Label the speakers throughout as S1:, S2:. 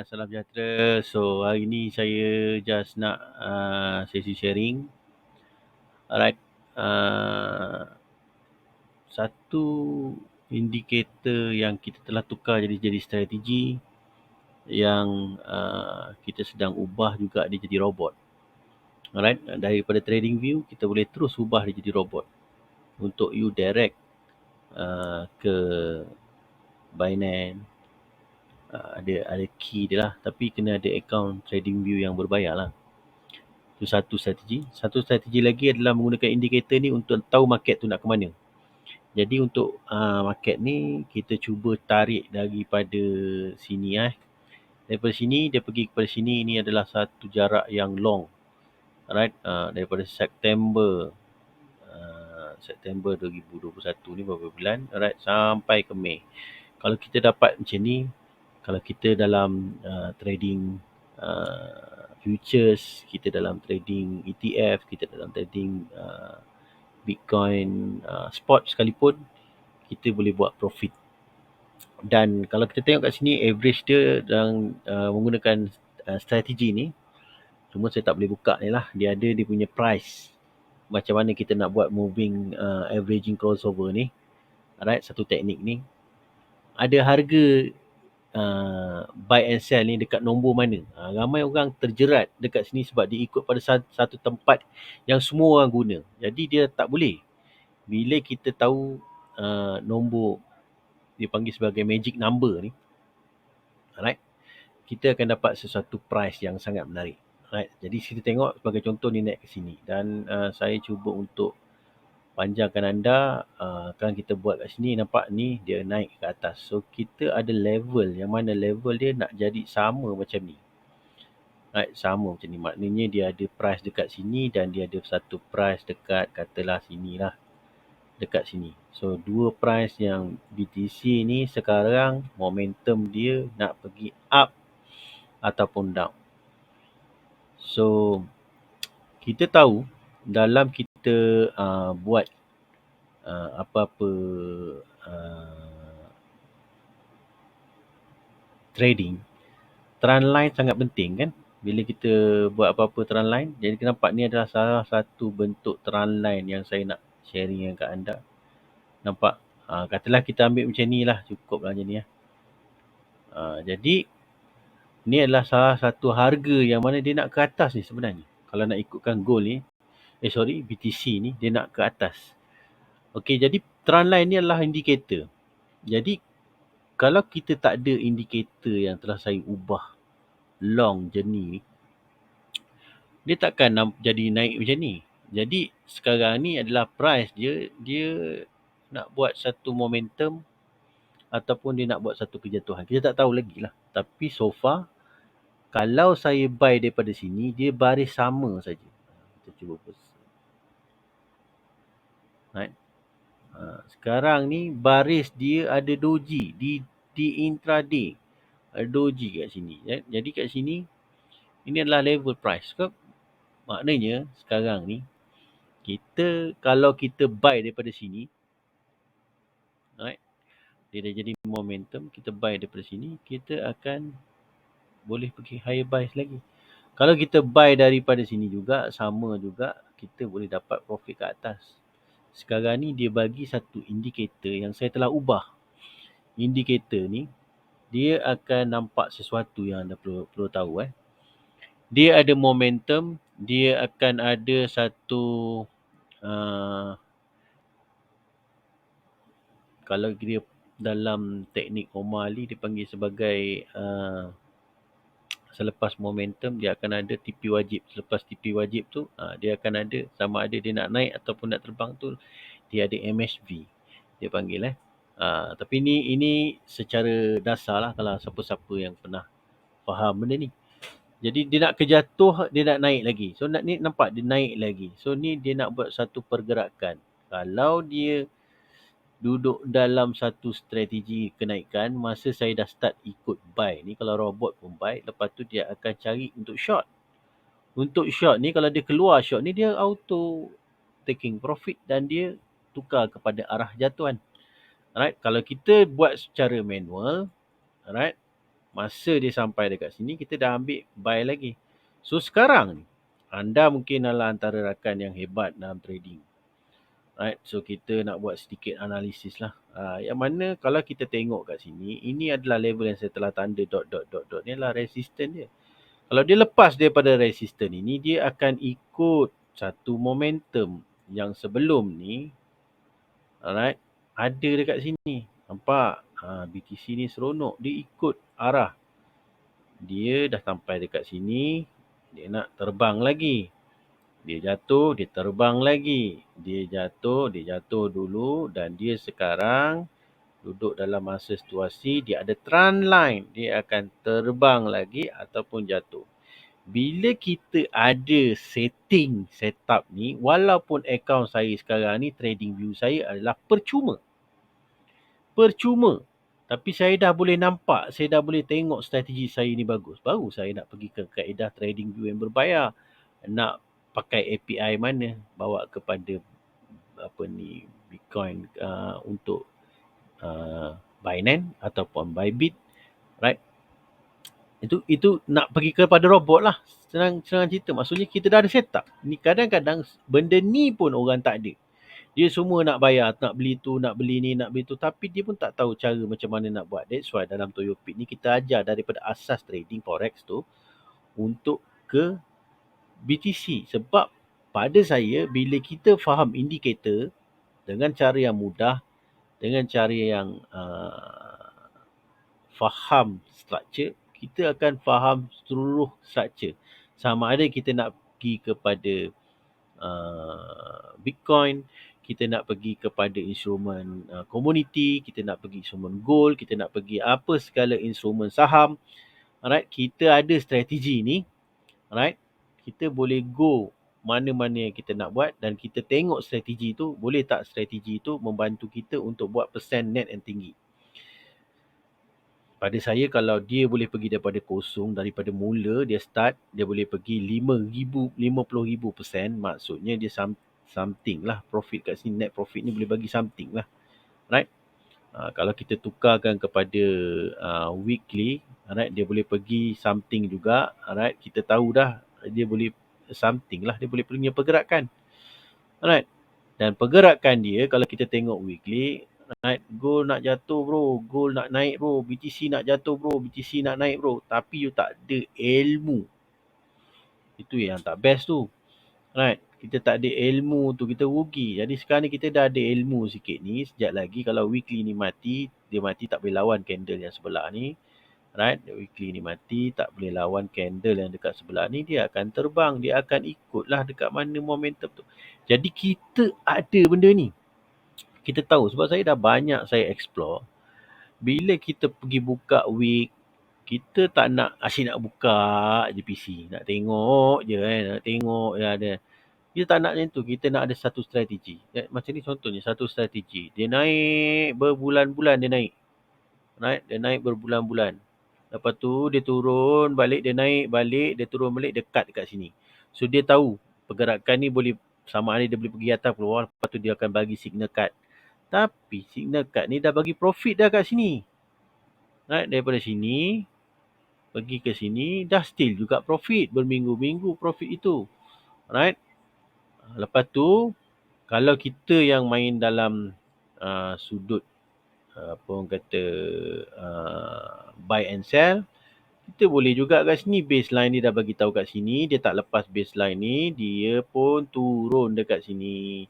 S1: Salam sejahtera. So, hari ni saya just nak sesi sharing. Alright. Satu indikator yang kita telah tukar jadi strategi yang kita sedang ubah juga dia jadi robot. Alright. Daripada trading view, kita boleh terus ubah dia jadi robot. Untuk you direct ke Binance, ada key dia lah, tapi kena ada account trading view yang berbayar lah. Itu satu strategi. Satu strategi lagi adalah menggunakan indikator ni untuk tahu market tu nak ke mana. Jadi untuk market ni kita cuba tarik daripada sini Daripada sini dia pergi kepada sini, ini adalah satu jarak yang long. Alright, daripada September 2021 ni berapa bulan? Alright, sampai ke Mei. Kalau kita dapat macam ni, kalau kita dalam trading futures, kita dalam trading ETF, kita dalam trading Bitcoin spot sekalipun, kita boleh buat profit. Dan kalau kita tengok kat sini, average dia dalam menggunakan strategi ni, cuma saya tak boleh buka ni lah. Dia ada dia punya price. Macam mana kita nak buat moving averaging crossover ni. Alright, satu teknik ni. Ada harga buy and sell ni dekat nombor mana. Ramai orang terjerat dekat sini sebab dia ikut pada satu tempat yang semua orang guna. Jadi dia tak boleh. Bila kita tahu nombor, dia panggil sebagai magic number ni, alright, kita akan dapat sesuatu price yang sangat menarik. Alright, jadi kita tengok sebagai contoh ni naik ke sini. Dan saya cuba untuk panjangkan anda, kan kita buat kat sini, nampak ni dia naik ke atas. So kita ada level yang mana level dia nak jadi sama macam ni. Right, sama macam ni. Maknanya dia ada price dekat sini dan dia ada satu price dekat katalah sini lah. Dekat sini. So dua price yang BTC ni sekarang momentum dia nak pergi up ataupun down. So kita tahu dalam kita buat apa-apa trading, trend line sangat penting kan. Bila kita buat apa-apa trend line, jadi nampak ni adalah salah satu bentuk trend line yang saya nak sharing dengan kat anda. Nampak? Katalah kita ambil macam ni lah, cukup lah macam ni. Jadi ni adalah salah satu harga yang mana dia nak ke atas ni sebenarnya. Kalau nak ikutkan goal ni, BTC ni dia nak ke atas. Okey, jadi trend line ni adalah indikator. Jadi kalau kita tak ada indikator yang telah saya ubah long journey ni, dia takkan jadi naik macam ni. Jadi sekarang ni adalah price dia nak buat satu momentum ataupun dia nak buat satu kejatuhan. Kita tak tahu lagi lah. Tapi so far, kalau saya buy daripada sini, dia baris sama saja. Kita cuba post. Right. Sekarang ni baris dia ada doji di intraday. Ada doji kat sini. Jadi kat sini, ini adalah level price. Maknanya sekarang ni, kalau kita buy daripada sini, right, dia dah jadi momentum, kita buy daripada sini, kita akan boleh pergi higher buys lagi. Kalau kita buy daripada sini juga, sama juga, kita boleh dapat profit ke atas. Sekarang ni dia bagi satu indikator yang saya telah ubah. Indikator ni, dia akan nampak sesuatu yang anda perlu tahu. Dia ada momentum, dia akan ada satu kalau dia dalam teknik O'Malley dia panggil sebagai selepas momentum dia akan ada TP wajib. Selepas TP wajib tu dia akan ada sama ada dia nak naik ataupun nak terbang tu, dia ada MSV dia panggil. Tapi ini secara dasar lah kalau siapa-siapa yang pernah faham benda ni. Jadi dia nak kejatuh, dia nak naik lagi. So ni nampak dia naik lagi. So ni dia nak buat satu pergerakan. Kalau dia duduk dalam satu strategi kenaikan, masa saya dah start ikut buy ni, kalau robot pun buy, lepas tu dia akan cari untuk short. Untuk short ni, kalau dia keluar short ni, dia auto taking profit dan dia tukar kepada arah jatuhan. Alright, kalau kita buat secara manual, alright, Masa dia sampai dekat sini, kita dah ambil buy lagi. So sekarang ni, anda mungkin adalah antara rakan yang hebat dalam trading. Right, so kita nak buat sedikit analisis lah. Yang mana kalau kita tengok kat sini, ini adalah level yang saya telah tanda dot. Ni adalah resistance dia. Kalau dia lepas daripada resistance ini, dia akan ikut satu momentum yang sebelum ni, alright, ada dekat sini. Nampak? BTC ni seronok. Dia ikut arah. Dia dah sampai dekat sini, dia nak terbang lagi. Dia jatuh, dia terbang lagi. Dia jatuh dulu dan dia sekarang duduk dalam masa situasi dia ada trend line. Dia akan terbang lagi ataupun jatuh. Bila kita ada setup ni, walaupun akaun saya sekarang ni, trading view saya adalah percuma. Tapi saya dah boleh nampak, saya dah boleh tengok strategi saya ni bagus. Baru saya nak pergi ke kaedah trading view yang berbayar. Nak pakai API mana, bawa kepada Bitcoin untuk Binance ataupun Bybit, right? Itu nak pergi kepada robot lah. Senang cerita. Maksudnya kita dah ada setup. Ni kadang-kadang benda ni pun orang tak ada. Dia semua nak bayar, nak beli tu, nak beli ni, nak beli tu. Tapi dia pun tak tahu cara macam mana nak buat. That's why dalam Toyopit ni kita ajar daripada asas trading forex tu untuk ke BTC. Sebab pada saya, bila kita faham indikator dengan cara yang mudah, dengan cara yang faham structure, kita akan faham seluruh structure. Sama ada kita nak pergi kepada Bitcoin, kita nak pergi kepada instrumen commodity, kita nak pergi instrumen gold, kita nak pergi apa segala instrumen saham. Alright, kita ada strategi ni. Alright, kita boleh go mana-mana yang kita nak buat dan kita tengok strategi tu, boleh tak strategi tu membantu kita untuk buat persen net yang tinggi. Pada saya, kalau dia boleh pergi daripada kosong, daripada mula dia start, dia boleh pergi 5,000, 50,000%, maksudnya dia something lah. Profit kat sini, net profit ni boleh bagi something lah. Right? Kalau kita tukarkan kepada weekly, right, dia boleh pergi something juga. Right? Kita tahu dah, dia boleh something lah. Dia boleh punya pergerakan. Right? Dan pergerakan dia, kalau kita tengok weekly, right, gold nak jatuh bro, gold nak naik bro, BTC nak jatuh bro, BTC nak naik bro. Tapi you tak ada ilmu. Itu yang tak best tu. Right, kita tak ada ilmu tu, kita rugi. Jadi sekarang ni kita dah ada ilmu sikit ni. Sekejap lagi kalau weekly ni mati, dia mati tak boleh lawan candle yang sebelah ni. Right, weekly ni mati, tak boleh lawan candle yang dekat sebelah ni, dia akan terbang, dia akan ikutlah dekat mana momentum tu. Jadi kita ada benda ni. Kita tahu sebab saya dah banyak saya explore. Bila kita pergi buka week, kita tak nak asyik nak buka je PC, nak tengok je kan, nak tengok je ada. Kita tak nak macam tu, kita nak ada satu strategi. Macam ni contohnya, satu strategi. Dia naik berbulan-bulan dia naik. Right? Dia naik berbulan-bulan. Lepas tu dia turun balik, dia naik balik, dia turun balik, dia cut dekat sini. So dia tahu pergerakan ni boleh sama ada dia boleh pergi atas keluar, lepas tu dia akan bagi signal cut. Tapi signal cut ni dah bagi profit dah kat sini. Right? Daripada sini pergi ke sini dah still juga profit, berminggu-minggu profit itu. Right? Lepas tu kalau kita yang main dalam sudut apa orang kata buy and sell, kita boleh juga kat sini. Baseline ni dah bagi tahu kat sini, dia tak lepas baseline ni, dia pun turun dekat sini.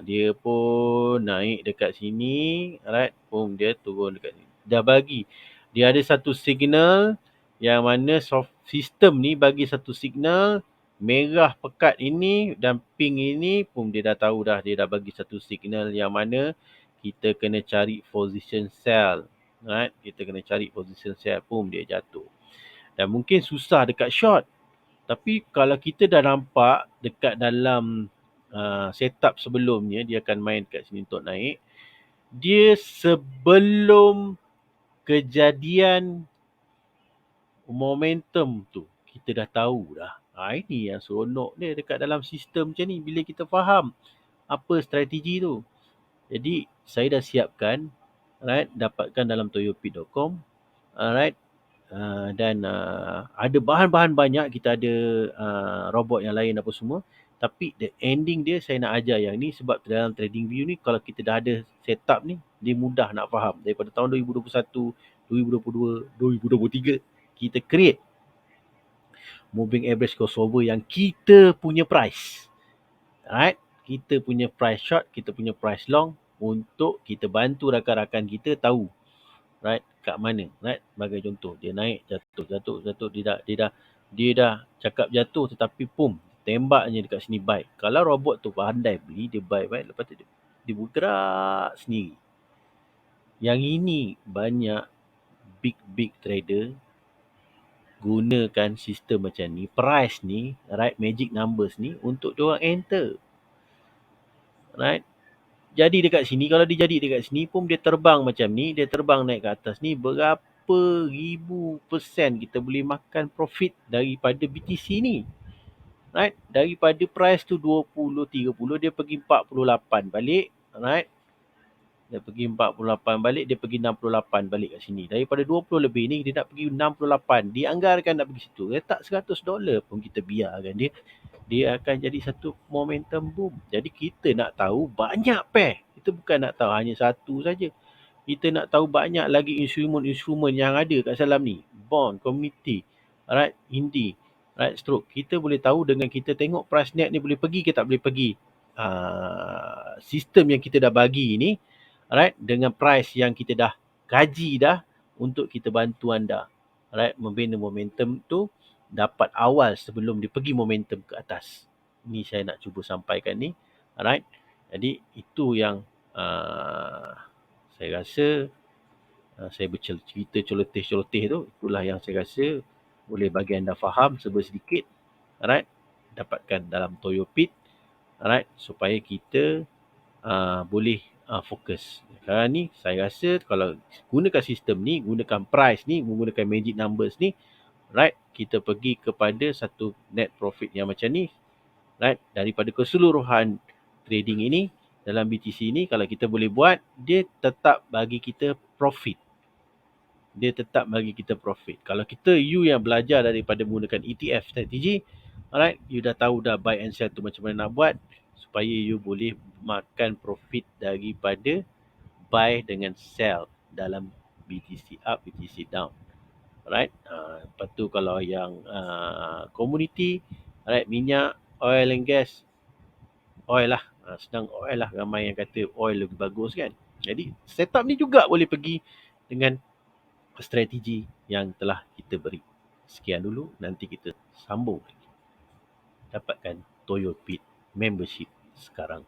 S1: Dia pun naik dekat sini, alright, pun dia turun dekat sini. Dah bagi. Dia ada satu signal yang mana sistem ni bagi satu signal merah pekat ini dan pink ini, pun dia dah tahu dah, dia dah bagi satu signal yang mana kita kena cari position sell. Right? Kita kena cari position sell, pun dia jatuh. Dan mungkin susah dekat short. Tapi kalau kita dah nampak dekat dalam setup sebelumnya, dia akan main dekat sini untuk naik. Dia sebelum kejadian momentum tu, kita dah tahu dah. Ini yang seronok dia dekat dalam sistem macam ni. Bila kita faham apa strategi tu. Jadi saya dah siapkan, right, dapatkan dalam toyopit.com. Alright, Dan ada bahan-bahan banyak, kita ada robot yang lain apa semua. Tapi the ending dia saya nak ajar yang ni sebab dalam TradingView ni kalau kita dah ada setup ni, dia mudah nak faham. Daripada tahun 2021, 2022, 2023 kita create moving average crossover yang kita punya price. Alright, kita punya price short, kita punya price long untuk kita bantu rakan-rakan kita tahu right kat mana, right. Sebagai contoh, dia naik, jatuh, dia dah cakap jatuh tetapi pum tembak je dekat sini buy. Kalau robot tu pandai beli, dia buy right, lepas tu dia bergerak sendiri. Yang ini banyak big trader gunakan sistem macam ni, price ni, right, magic numbers ni untuk diorang enter, right. Jadi dekat sini, kalau dia jadi dekat sini pun dia terbang macam ni, dia terbang naik ke atas ni, berapa ribu persen kita boleh makan profit daripada BTC ni. Right? Daripada price tu 20, 30, dia pergi 48 balik. Right? Dia pergi 48 balik, dia pergi 68 balik kat sini. Daripada 20 lebih ni, dia nak pergi 68. Dianggarkan nak pergi situ. Letak $100 pun kita biarkan dia. Dia akan jadi satu momentum boom. Jadi kita nak tahu banyak pair. Kita bukan nak tahu hanya satu saja. Kita nak tahu banyak lagi instrumen-instrumen yang ada kat dalam ni. Bond, community, right, Indi, right, stroke. Kita boleh tahu dengan kita tengok price net ni boleh pergi ke tak boleh pergi. Sistem yang kita dah bagi ni, right, dengan price yang kita dah kaji dah untuk kita bantu anda, right, membina momentum tu dapat awal sebelum dia pergi momentum ke atas. Ni saya nak cuba sampaikan ni. Alright. Jadi itu yang saya rasa saya bercerita celoteh-celoteh tu, itulah yang saya rasa boleh bagi anda faham sedikit. Alright. Dapatkan dalam Toyo Pit. Alright. Supaya kita boleh fokus. Sekarang ni saya rasa kalau gunakan sistem ni, gunakan price ni, menggunakan magic numbers ni, right, kita pergi kepada satu net profit yang macam ni, right, daripada keseluruhan trading ini dalam BTC ni, kalau kita boleh buat, dia tetap bagi kita profit. Dia tetap bagi kita profit. Kalau you yang belajar daripada menggunakan ETF strategi, alright, you dah tahu dah buy and sell tu macam mana nak buat supaya you boleh makan profit daripada buy dengan sell dalam BTC up, BTC down. Alright. Lepas tu kalau yang community, alright, minyak, oil and gas, oil lah. Senang oil lah, ramai yang kata oil lebih bagus kan. Jadi setup ni juga boleh pergi dengan strategi yang telah kita beri. Sekian dulu, nanti kita sambung lagi. Dapatkan Toyo Pit membership sekarang.